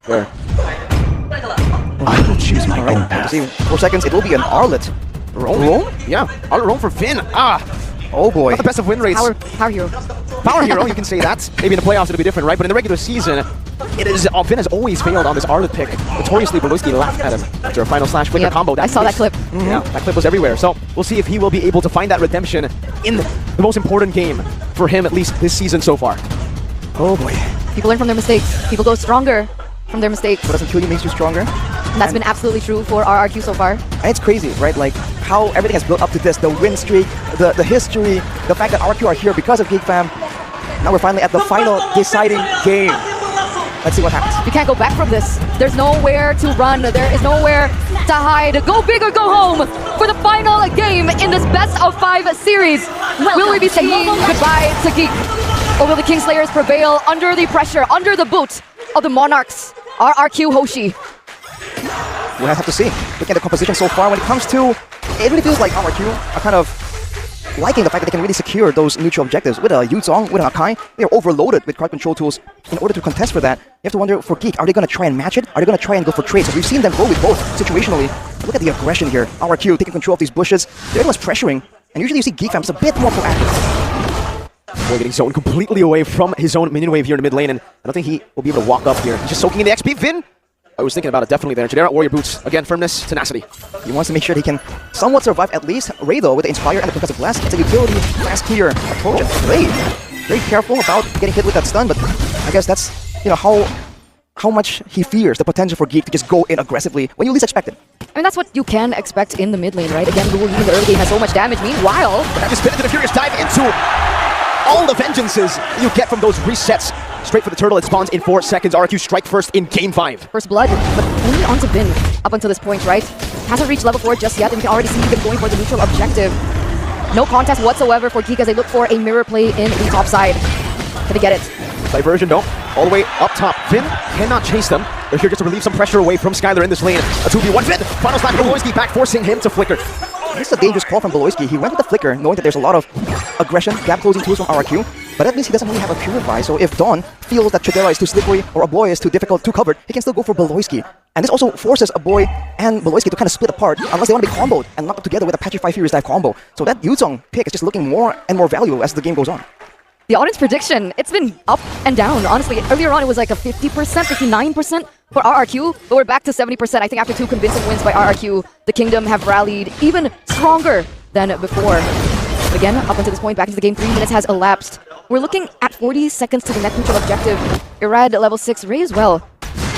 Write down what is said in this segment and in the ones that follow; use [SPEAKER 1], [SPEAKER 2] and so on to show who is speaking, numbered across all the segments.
[SPEAKER 1] Sure.
[SPEAKER 2] I will choose my own path.
[SPEAKER 3] 4 seconds, it will be an Arlet.
[SPEAKER 1] Roam? Yeah, Arlet roam for Finn.
[SPEAKER 3] Oh boy.
[SPEAKER 1] Not the best of win rates.
[SPEAKER 4] Power hero.
[SPEAKER 1] Power hero, you can say that. Maybe in the playoffs it'll be different, right? But in the regular season, Finn has always failed on this Arlet pick. Notoriously, Beloyski laughed at him after a final slash flicker combo.
[SPEAKER 4] I saw that clip.
[SPEAKER 1] Yeah, that clip was everywhere. So we'll see if he will be able to find that redemption in the most important game for him, at least this season so far.
[SPEAKER 3] Oh boy.
[SPEAKER 4] People learn from their mistakes. People go stronger from their mistakes.
[SPEAKER 3] What doesn't kill you makes you stronger.
[SPEAKER 4] And that's been absolutely true for Rrq so far.
[SPEAKER 3] And it's crazy, right? Like how everything has built up to this, the win streak, the history, the fact that Rrq are here because of Geek Fam. Now we're finally at the final deciding game. Let's see what happens.
[SPEAKER 4] You can't go back from this. There's nowhere to run. There is nowhere to hide. Go big or go home for the final game in this best of 5 series. Will we be saying goodbye to Geek? Or will the Kingslayers prevail under the pressure, under the boot of the Monarchs? Rrq Hoshi.
[SPEAKER 3] We'll have to see. Looking at the composition so far, when it comes to, it really feels like Rrq are kind of liking the fact that they can really secure those neutral objectives. With a Yuzong, with an Akai, they are overloaded with card control tools. In order to contest for that, you have to wonder, for Geek, are they going to try and match it? Are they going to try and go for trades? So we've seen them go with both situationally. Look at the aggression here. Rrq taking control of these bushes. Everyone's pressuring. And usually you see Geek Fam is a bit more proactive.
[SPEAKER 1] Boy, getting zoned completely away from his own minion wave here in the mid lane, and I don't think he will be able to walk up here. He's just soaking in the XP. Vin, I was thinking about it definitely there. Jadera, Warrior Boots. Again, firmness, tenacity.
[SPEAKER 3] He wants to make sure he can somewhat survive at least. Ray, though, with the Inspire and the Concussive Blast, it's a utility, fast clear approach. And Ray, very careful about getting hit with that stun, but I guess that's, you know, how much he fears the potential for Geek to just go in aggressively when you least expect it.
[SPEAKER 4] I mean, that's what you can expect in the mid lane, right? Again, Rule in the early game has so much damage. Meanwhile,
[SPEAKER 1] but that is spin into the Furious Dive into all the vengeances you get from those resets. Straight for the turtle, it spawns in 4 seconds. Rrq strike first in game 5.
[SPEAKER 4] First blood, but only onto Vin up until this point, right? Hasn't reached level 4 just yet, and you can already see Vin going for the neutral objective. No contest whatsoever for Geek as they look for a mirror play in the top side. Can they get it?
[SPEAKER 1] Diversion, no. All the way up top. Vin cannot chase them. They're here just to relieve some pressure away from Skylar in this lane. A 2v1. Vin, final slash from Beloyski back, forcing him to flicker.
[SPEAKER 3] This is a dangerous call from Beloyski. He went with the flicker, knowing that there's a lot of aggression, gap closing tools from Rrq. But that means he doesn't really have a Purify, so if Dawn feels that Chidera is too slippery or a boy is too difficult, too covered, he can still go for Beloyski. And this also forces a boy and Beloyski to kind of split apart unless they want to be comboed and locked up together with a Petrify Furious Dive combo. So that Yuzong pick is just looking more and more valuable as the game goes on.
[SPEAKER 4] The audience prediction, it's been up and down, honestly. Earlier on, it was like a 50%, 59% for Rrq, but we're back to 70%. I think after 2 convincing wins by Rrq, the Kingdom have rallied even stronger than before. But again, up until this point, back into the game, 3 minutes has elapsed. We're looking at 40 seconds to the net neutral objective. Irad level 6, Ray as well.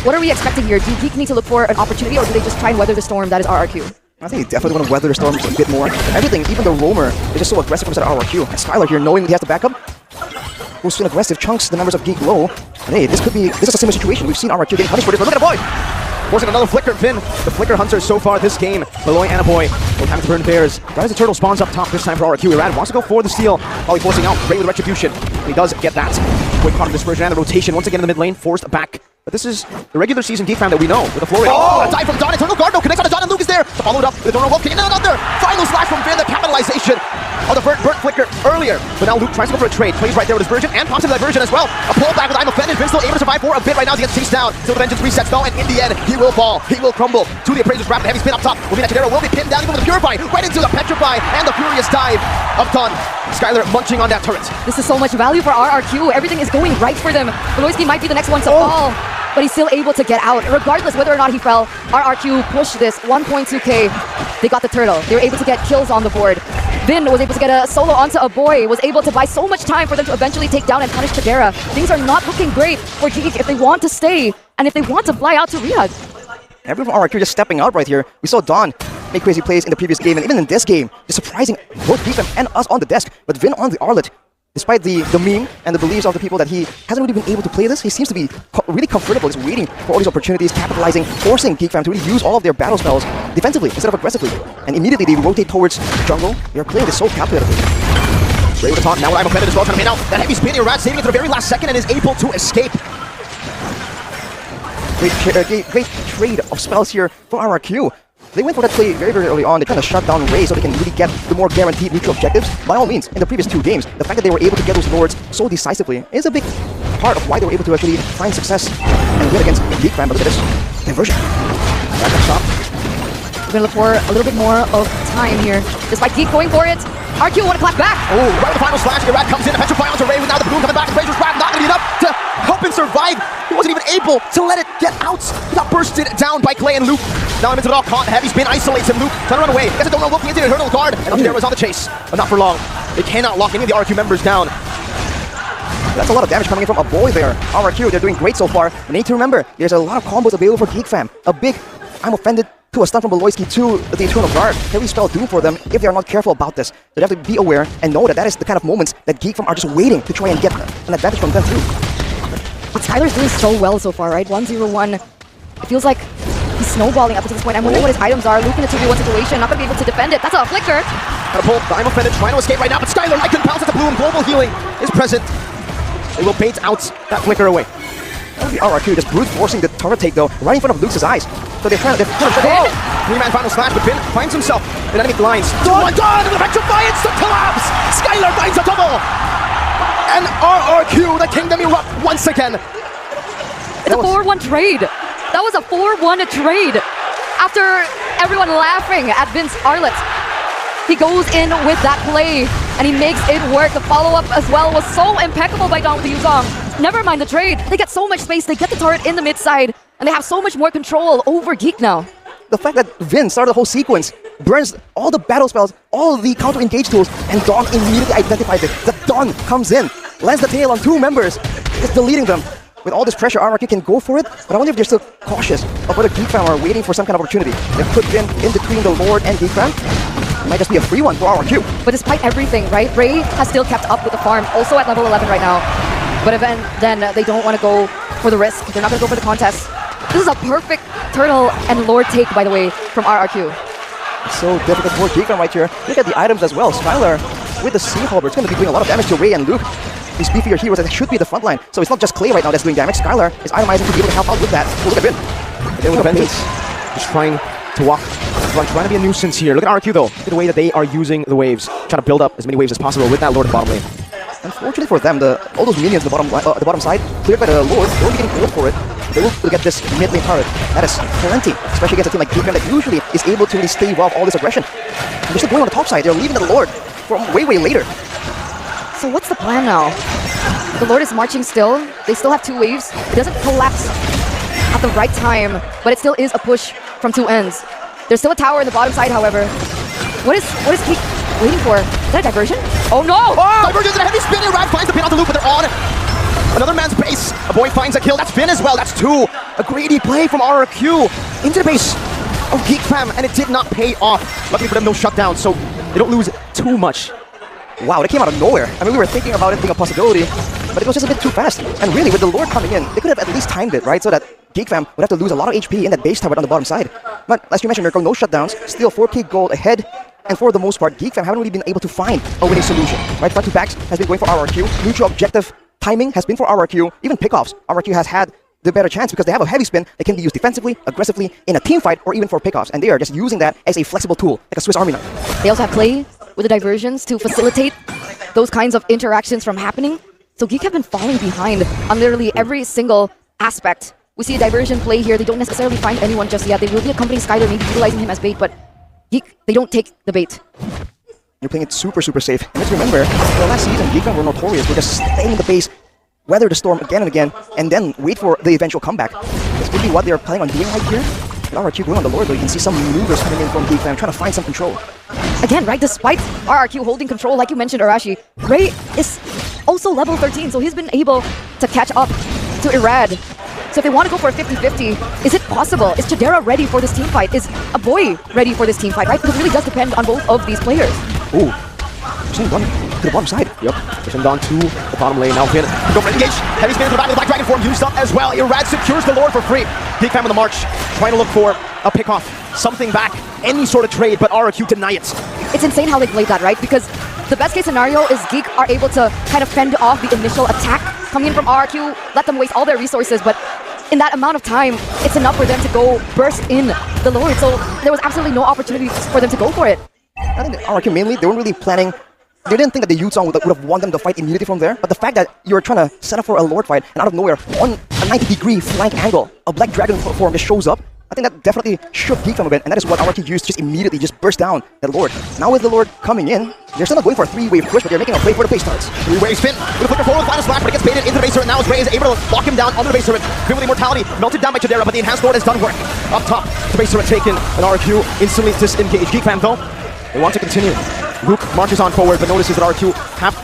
[SPEAKER 4] What are we expecting here? Do Geek need to look for an opportunity, or do they just try and weather the storm that is Rrq?
[SPEAKER 3] I think they definitely want to weather the storm just a bit more. Everything, even the roamer, is just so aggressive from Rrq. And Skylar here, knowing he has the backup, goes to an aggressive, chunks the numbers of Geek low. And hey, this is a similar situation. We've seen Rrq getting punished for this, but look at the boy! Forcing another flicker, Vin. The flicker hunters so far this game. Beloy and a boy. Both having to burn bears. Right as the turtle spawns up top this time for Rrq. Irad wants to go for the steal, probably forcing out Ray with Retribution. He does get that. Quick caught in dispersion and the rotation once again in the mid lane, forced back. But this is the regular season Geek Fam that we know with the Florian. Oh, a dive from Dawn. Eternal Guard, no connects on the Dawn, and Luke is there to follow it up with the Donor Wolf King. And another final slash from Vin, the capitalization of the burnt flicker earlier. But now Luke tries to go for a trade, plays right there with his version, and pops into that version as well. A pull back with I'm offended. Vin still able to survive for a bit right now as he gets chased down. Still the vengeance resets though, and in the end, he will fall. He will crumble to the Appraiser's Rapid. Heavy spin up top. Will be that Chidera will be pinned down, even with the Purify, right into the Petrify, and the Furious Dive of Dawn. Skylar munching on that turret.
[SPEAKER 4] This is so much value for Rrq. Everything is going right for them. Beloyski might be the next one to fall, but he's still able to get out. Regardless whether or not he fell, Rrq pushed this 1.2k. They got the turtle. They were able to get kills on the board. Vin was able to get a solo onto a boy, was able to buy so much time for them to eventually take down and punish Chidera. Things are not looking great for Geek if they want to stay and if they want to fly out to Riyadh.
[SPEAKER 3] Everyone from Rrq just stepping up right here. We saw Dawn make crazy plays in the previous game, and even in this game, just surprising both Geek and us on the desk. But Vin on the Arlet, despite the meme and the beliefs of the people that he hasn't really been able to play this, he seems to be really comfortable just waiting for all these opportunities, capitalizing, forcing Geek Fam to really use all of their battle spells defensively instead of aggressively. And immediately they rotate towards jungle. They are playing this so calculatively.
[SPEAKER 1] Ray with the taunt, now I'm offended as well, trying to main out that heavy spin. Irad saving it to the very last second and is able to escape.
[SPEAKER 3] Great trade of spells here for Rrq. They went for that play very, very early on. They kind of shut down Ray so they can really get the more guaranteed neutral objectives. By all means, in the previous 2 games, the fact that they were able to get those lords so decisively is a big part of why they were able to actually find success and win against Geek Fam. But look at this diversion. Back shot.
[SPEAKER 4] We're gonna look for a little bit more of time here. Despite Geek going for it, Rrq want to clap back.
[SPEAKER 1] Oh, right with the final slash, Rrq comes in, petrify onto Ray, with now the bloom coming back, and Fraser's grab not gonna be enough to help him survive. He wasn't even able to let it get out. He got bursted down by Clay and Luke. Now into it all caught, Heavy spin isolates him, Luke trying to run away. Guess I don't know, looking into the hurdle guard, and Upstairs was on the chase, but not for long. They cannot lock any of the Rrq members down.
[SPEAKER 3] That's a lot of damage coming in from a boy there. Rrq, they're doing great so far. You need to remember, there's a lot of combos available for Geek Fam. A big, I'm offended, to a stun from Beloyski to the Eternal Guard. Heavy spell doom for them if they are not careful about this. They have to be aware and know that that is the kind of moments that Geek Fam are just waiting to try and get an advantage from them too.
[SPEAKER 4] But Skylar's doing so well so far, right? 1-0-1. It feels like he's snowballing up to this point. I'm wondering what his items are. Luke in a 2v1 situation, not gonna be able to defend it. That's a flicker.
[SPEAKER 1] Gonna pull, I'm offended, trying to escape right now, but Skylar, I can pounce at the bloom. Global healing is present. They will bait out that flicker away.
[SPEAKER 3] The Rrq just brute forcing the turret take though, right in front of Luke's eyes. So they're trying to
[SPEAKER 1] oh! 3-man final slash, but Finn finds himself in enemy lines. Done! And the Petrify instant collapse! Skylar finds a double! And Rrq, the Kingdom erupt once again.
[SPEAKER 4] It's a 4-1 trade. That was a 4-1 trade. After everyone laughing at Vince Arlett, he goes in with that play and he makes it work. The follow-up as well was so impeccable by Dong Liuzong. Never mind the trade. They get so much space. They get the turret in the mid side and they have so much more control over Geek now.
[SPEAKER 3] The fact that Vin started the whole sequence, burns all the battle spells, all the counter-engage tools, and Dawn immediately identifies it. The Dawn comes in, lands the tail on two members, just deleting them. With all this pressure, Rrq can go for it, but I wonder if they're still cautious of whether Geek Fam are waiting for some kind of opportunity. They put Vin in between the Lord and Geek Fam. It might just be a free one for Rrq.
[SPEAKER 4] But despite everything, right, Ray has still kept up with the farm, also at level 11 right now. But then they don't want to go for the risk. They're not going to go for the contest. This is a perfect Turtle and Lord take, by the way, from Rrq.
[SPEAKER 3] So difficult for Geek Fam right here. Look at the items as well. Skylar with the Sea Halberd. It's going to be doing a lot of damage to Ray and Luke. These beefier heroes that should be the front line. So it's not just Clay right now that's doing damage. Skylar is itemizing to be able to help out with that. Oh, look at Vin.
[SPEAKER 1] Then with Vengeance, just trying to walk, trying to be a nuisance here. Look at Rrq though. Look at the way that they are using the waves, trying to build up as many waves as possible with that Lord in the bottom lane.
[SPEAKER 3] Unfortunately for them, all those minions on the bottom side, cleared by the Lord, they won't be getting cleared for it. They will get this mid lane turret. That is plenty, especially against a team like Geek Fam that usually is able to really stave off all this aggression. And they're still going on the top side. They're leaving the Lord for way later.
[SPEAKER 4] So what's the plan now? The Lord is marching still. They still have two waves. It doesn't collapse at the right time, but it still is a push from two ends. There's still a tower in the bottom side, however. What is Geek waiting for? Is that a diversion? Oh no!
[SPEAKER 1] Oh! Diversion's a heavy spin, and Rad finds the pin on the loop, but they're on another man's base. A boy finds a kill. That's Finn as well. That's two. A greedy play from Rrq into the base of Geek Fam, and it did not pay off. Luckily for them, no shutdown, so they don't lose too much.
[SPEAKER 3] Wow, that came out of nowhere. I mean, we were thinking about it being a possibility, but it was just a bit too fast. And really, with the Lord coming in, they could have at least timed it, right? So that Geek Fam would have to lose a lot of HP in that base tower on the bottom side. But as you mentioned, Rrq, no shutdowns, still 4k gold ahead. And for the most part, Geek Fam haven't really been able to find a winning solution, right? Front to backs has been going for Rrq. Neutral objective timing has been for Rrq. Even pickoffs, Rrq has had the better chance because they have a heavy spin that can be used defensively, aggressively, in a team fight, or even for pickoffs. And they are just using that as a flexible tool, like a Swiss Army knife.
[SPEAKER 4] They also have Clay with the diversions to facilitate those kinds of interactions from happening. So Geek have been falling behind on literally every single aspect. We see a diversion play here. They don't necessarily find anyone just yet. They will be accompanying Skylar, maybe utilizing him as bait, but Geek, they don't take the bait.
[SPEAKER 3] You're playing it super safe. And let's remember, the last season, Geek Fam were notorious for just staying in the base, weather the storm again and again, and then wait for the eventual comeback. That's really what they're planning on doing right here. Rrq going on the Lord, though, you can see some maneuvers coming in from Geek Fam, trying to find some control.
[SPEAKER 4] Again, right, despite Rrq holding control, like you mentioned, Arashi, Ray is also level 13, so he's been able to catch up to Irad. So if they want to go for a 50-50, is it possible? Is Chidera ready for this team fight? Is a boy ready for this team fight, right? Because it really does depend on both of these players.
[SPEAKER 3] Ooh. Pushing Dawn to the bottom side.
[SPEAKER 1] Yep, pushing Dawn to the bottom lane. Now Finn, go for engage. Heavy spin to the back of the Black Dragon form used up as well. Irad secures the Lord for free. Geek Fam on the march, trying to look for a pickoff, something back, any sort of trade, but Rrq deny it.
[SPEAKER 4] It's insane how they played that, right? Because the best case scenario is Geek are able to kind of fend off the initial attack coming in from Rrq, let them waste all their resources, but in that amount of time, it's enough for them to go burst in the Lord. So there was absolutely no opportunity for them to go for it.
[SPEAKER 3] I think Rrq mainly, they weren't really planning they didn't think that the Yuzong would have won them the fight immediately from there, but the fact that you're trying to set up for a Lord fight, and out of nowhere, on a 90-degree flank angle, a Black Dragon form just shows up, I think that definitely shook Geek from a bit, and that is what Rrq used to just immediately just burst down that Lord. Now with the Lord coming in, they're still not going for a 3-wave push, but they're making a play for the base starts.
[SPEAKER 1] 3-wave spin with a flicker forward, final slash, but it gets baited into the base turret. Now as Ray is able to lock him down under the base turret. Grim with immortality, melted down by Chidera, but the enhanced Lord has done work. Up top, the base turret taken, and Rrq instantly disengaged. Geek fam though, they want to continue. Luke marches on forward, but notices that Rrq have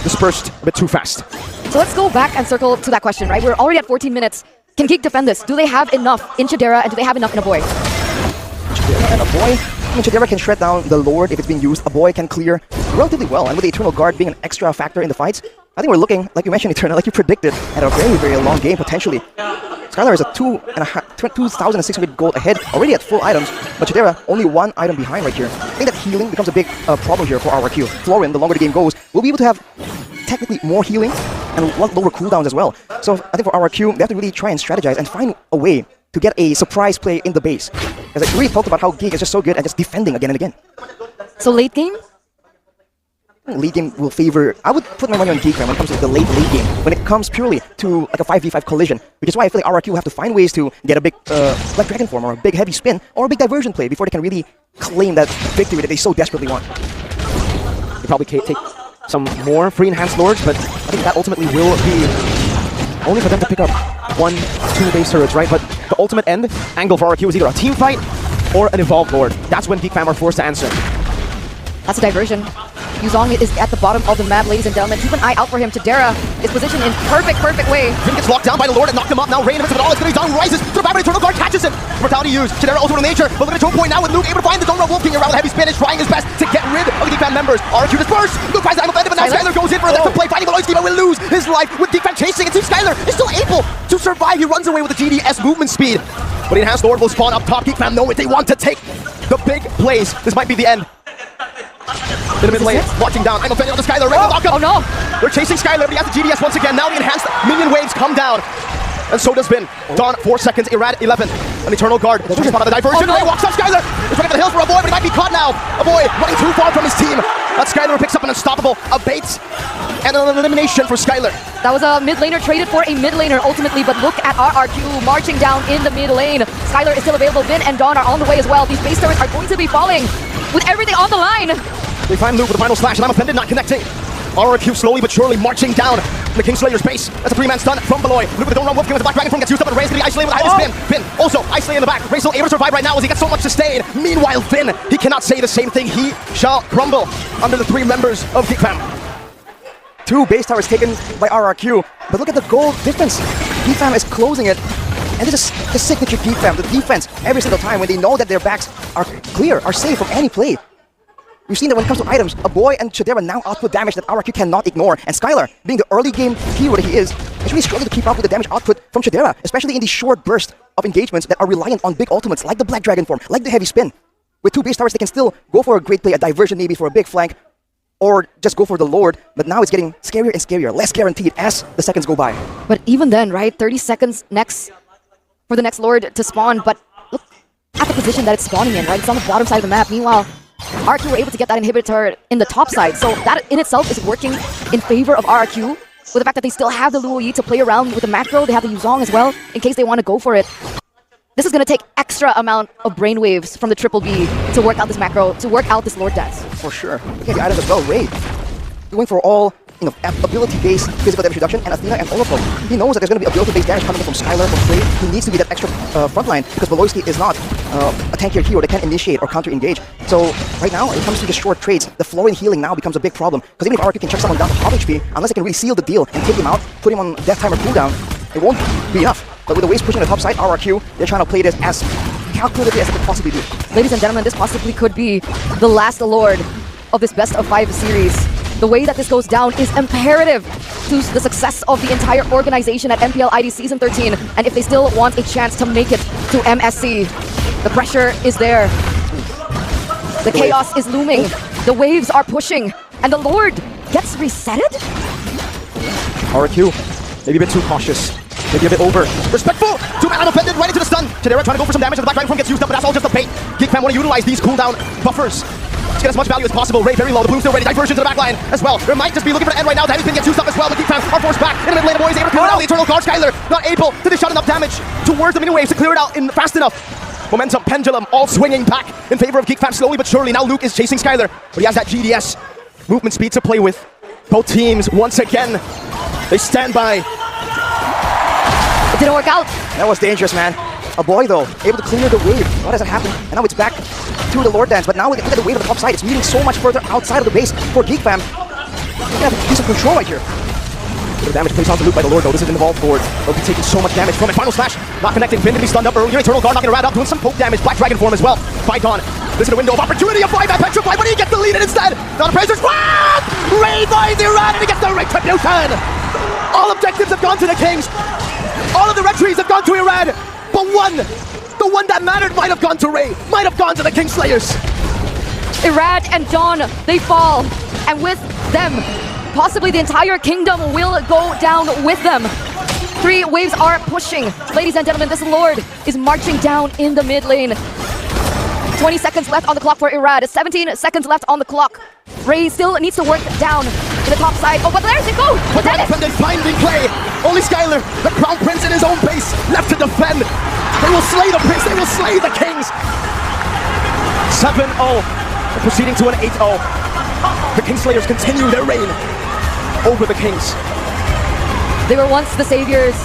[SPEAKER 1] dispersed a bit too fast.
[SPEAKER 4] So let's go back and circle to that question, right? We're already at 14 minutes. Can Geek defend this? Do they have enough in Chidera, and do they have enough in a boy?
[SPEAKER 3] Chidera and a boy? I mean, Chidera can shred down the Lord if it's being used. A boy can clear relatively well, and with the Eternal Guard being an extra factor in the fights, I think we're looking, like you mentioned, Eternal, like you predicted, at a very, very long game, potentially. Skylar is a 2,600 gold ahead, already at full items, but Chidera only 1 item behind right here. I think that healing becomes a big problem here for Rrq. Florin, the longer the game goes, will be able to have technically more healing and a lot lower cooldowns as well. So I think for Rrq, they have to really try and strategize and find a way to get a surprise play in the base. As I really talked about how Geek is just so good at just defending again and again.
[SPEAKER 4] So late game?
[SPEAKER 3] Late game will favor... I would put my money on Geek when it comes to the late game. When it comes purely to like a 5v5 collision. Which is why I feel like Rrq will have to find ways to get a big Black Dragon form or a big heavy spin or a big diversion play before they can really claim that victory that they so desperately want.
[SPEAKER 1] They probably take some more free enhanced Lords, but I think that ultimately will be only for them to pick up 1-2 base turrets, right? But the ultimate end angle for Rrq is either a team fight or an evolved Lord. That's when Geek fam are forced to answer.
[SPEAKER 4] That's a diversion. Yuzong is at the bottom of the map, ladies and gentlemen. Keep an eye out for him. Chidera is positioned in perfect way.
[SPEAKER 1] Finn gets locked down by the Lord and knocked him up. Now Rain, invincible, all it's going to be done, rises to the back, but Eternal Guard catches him. Mortality used. Chidera ultimate nature, but look at the choke point now with Luke able to find the Donra Wolf King around the heavy spin, is trying his best to get rid of the Geek fam members. Rrq dispersed. Luke tries to angle but now Skylar goes in for a left play, fighting Beloy Schema will lose his life with Geek fam chasing. It seems Skylar is still able to survive. He runs away with the GDS movement speed, but the enhanced Lord will spawn up top. Geek fam know it. They want to take the big plays. This might be the end. In the mid lane, watching down. I'm offended on the Skylar.
[SPEAKER 4] Oh no!
[SPEAKER 1] They're chasing Skylar, but he has the GDS once again. Now the enhanced minion waves come down. And so does Vin. Dawn, 4 seconds. Irad, 11. An Eternal Guard. There's a spot of the diversion. Ray walks up Skylar. He's running for the hills for a boy, but he might be caught now. A boy running too far from his team. That Skylar picks up an unstoppable, a bait, and an elimination for Skylar.
[SPEAKER 4] That was a mid laner traded for a mid laner ultimately, but look at Rrq marching down in the mid lane. Skylar is still available. Vin and Dawn are on the way as well. These base turrets are going to be falling with everything on the line.
[SPEAKER 1] They find Luke with the final slash, and I'm offended not connecting. Rrq slowly but surely marching down the Kingslayer's base. That's a 3-man stun from Beloy. Luke with the Don't Run Wolf King with the Black Dragon form gets used up, and Ray's gonna be isolated with a high spin. Finn also isolated in the back. Ray's still able to survive right now as he gets so much sustain. Meanwhile, Finn, he cannot say the same thing. He shall crumble under the 3 members of Geek fam.
[SPEAKER 3] 2 base towers taken by Rrq, but look at the gold difference. Geek fam is closing it. And this is the signature Geek fam, the defense every single time when they know that their backs are clear, are safe from any play. We've seen that when it comes to items, a boy and Chidera now output damage that Rrq cannot ignore. And Skylar, being the early game hero that he is really struggling to keep up with the damage output from Chidera, especially in these short bursts of engagements that are reliant on big ultimates like the Black Dragon form, like the heavy spin. With 2 base towers, they can still go for a great play, a diversion maybe for a big flank, or just go for the Lord. But now it's getting scarier and scarier, less guaranteed as the seconds go by.
[SPEAKER 4] But even then, right, 30 seconds next for the next Lord to spawn, but look at the position that it's spawning in, right? It's on the bottom side of the map. Meanwhile, Rrq were able to get that inhibitor in the top side, so that in itself is working in favor of Rrq, with the fact that they still have the Luo Yi to play around with the macro. They have the Yuzong as well, in case they want to go for it. This is going to take extra amount of brainwaves from the Triple B to work out this macro, to work out this Lord dance.
[SPEAKER 3] For sure. Look at the items as well. Ray going for all ability-based physical damage reduction, and Athena and Oracle. He knows that there's going to be ability-based damage coming in from Skylar, from Frey. He needs to be that extra frontline because Beloyski is not a tankier hero that can initiate or counter-engage. So right now, when it comes to the short trades, the Florin healing now becomes a big problem. Because even if Rrq can check someone down to half HP, unless they can really seal the deal and take him out, put him on death timer cooldown, it won't be enough. But with the waves pushing the top side, Rrq, they're trying to play this as calculatively as they could possibly do.
[SPEAKER 4] Ladies and gentlemen, this possibly could be the last Lord of this best of 5 series. The way that this goes down is imperative to the success of the entire organization at MPL ID Season 13. And if they still want a chance to make it to MSC, the pressure is there. The chaos is looming. The waves are pushing. And the Lord gets resetted?
[SPEAKER 1] Rrq, maybe a bit too cautious. Maybe a bit over respectful. 2-man unoffended right into the stun. Chidera trying to go for some damage, and the Black Dragon form gets used up, but that's all just a bait. Geek fam want to utilize these cooldown buffers to get as much value as possible. Ray very low, the Bloom still ready, diversion to the back line as well. There might just be looking for the end right now. He's been getting juiced up as well. The Geek fans are forced back in the mid lane. The boys able to clear it out. The Eternal Guard Skylar not able to dish out enough damage towards the mini waves to clear it out in fast enough. Momentum pendulum all swinging back in favor of Geek fam slowly but surely. Now Luke is chasing Skylar, but he has that GDS movement speed to play with. Both teams once again, they stand by.
[SPEAKER 4] It didn't work out.
[SPEAKER 3] That was dangerous, man. A boy, though, able to clear the wave. What has happened? And now it's back to the Lord Dance. But now look at the wave on the top side. It's moving so much further outside of the base for Geek fam. They have a piece of control right here. The damage plays on to Luke by the Lord, though. This is an evolved forward. They'll be taking so much damage from it. Final slash, not connecting. Finn to be stunned up earlier. Eternal Guard knocking a rat up, doing some poke damage. Black Dragon form as well. Bygone. This is a window of opportunity. A 5-man petrify, but he gets the lead in instead. Not a Praisers. Ray finds the rat and he gets the retribution. All objectives have gone to the Kings. All of the red trees have gone to Irad. But the one that mattered might have gone to Ray. Might have gone to the Kingslayers.
[SPEAKER 4] Irad and Dawn, they fall. And with them, possibly the entire kingdom will go down with them. 3 waves are pushing. Ladies and gentlemen, this Lord is marching down in the mid lane. 20 seconds left on the clock for Irad. 17 seconds left on the clock. Ray still needs to work down to the top side. Oh, but there they go!
[SPEAKER 1] But then is finding play. Only Skylar, the Crown Prince in his own base, left to defend. They will slay the Prince. They will slay the Kings. 7-0. Proceeding to an 8-0. The Kingslayers continue their reign over the Kings.
[SPEAKER 4] They were once the saviors.